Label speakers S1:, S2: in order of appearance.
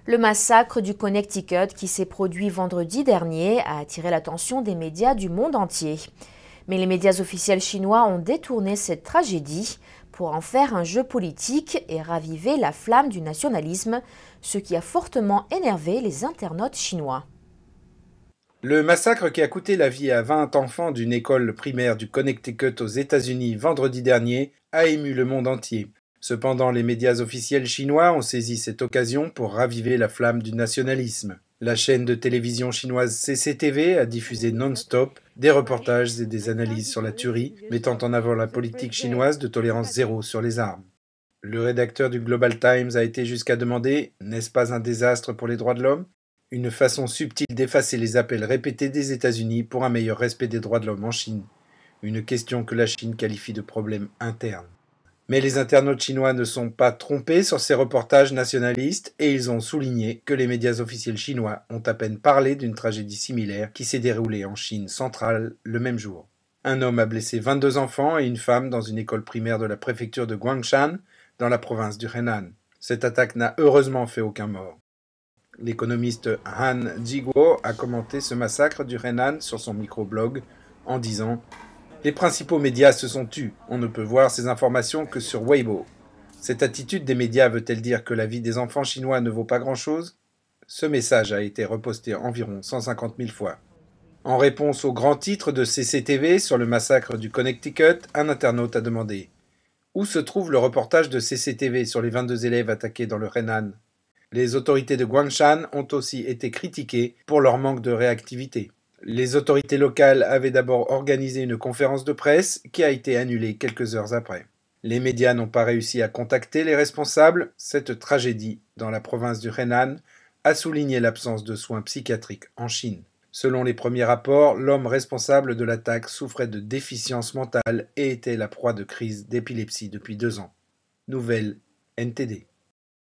S1: Le massacre du Connecticut qui s'est produit vendredi dernier a attiré l'attention des médias du monde entier. Mais les médias officiels chinois ont détourné cette tragédie pour en faire un jeu politique et raviver la flamme du nationalisme, ce qui a fortement énervé les internautes chinois.
S2: Le massacre qui a coûté la vie à 20 enfants d'une école primaire du Connecticut aux États-Unis vendredi dernier a ému le monde entier. Cependant, les médias officiels chinois ont saisi cette occasion pour raviver la flamme du nationalisme. La chaîne de télévision chinoise CCTV a diffusé non-stop des reportages et des analyses sur la tuerie, mettant en avant la politique chinoise de tolérance zéro sur les armes. Le rédacteur du Global Times a été jusqu'à demander « N'est-ce pas un désastre pour les droits de l'homme ?» Une façon subtile d'effacer les appels répétés des États-Unis pour un meilleur respect des droits de l'homme en Chine. Une question que la Chine qualifie de problème interne. Mais les internautes chinois ne sont pas trompés sur ces reportages nationalistes et ils ont souligné que les médias officiels chinois ont à peine parlé d'une tragédie similaire qui s'est déroulée en Chine centrale le même jour. Un homme a blessé 22 enfants et une femme dans une école primaire de la préfecture de Guangshan, dans la province du Henan. Cette attaque n'a heureusement fait aucun mort. L'économiste Han Jiguo a commenté ce massacre du Henan sur son microblog en disant « Les principaux médias se sont tus, on ne peut voir ces informations que sur Weibo. Cette attitude des médias veut-elle dire que la vie des enfants chinois ne vaut pas grand-chose ?» Ce message a été reposté environ 150 000 fois. En réponse au grand titre de CCTV sur le massacre du Connecticut, un internaute a demandé « Où se trouve le reportage de CCTV sur les 22 élèves attaqués dans le Henan ?» Les autorités de Guangshan ont aussi été critiquées pour leur manque de réactivité. Les autorités locales avaient d'abord organisé une conférence de presse qui a été annulée quelques heures après. Les médias n'ont pas réussi à contacter les responsables. Cette tragédie dans la province du Henan a souligné l'absence de soins psychiatriques en Chine. Selon les premiers rapports, l'homme responsable de l'attaque souffrait de déficience mentale et était la proie de crises d'épilepsie depuis 2 ans. Nouvelle NTD.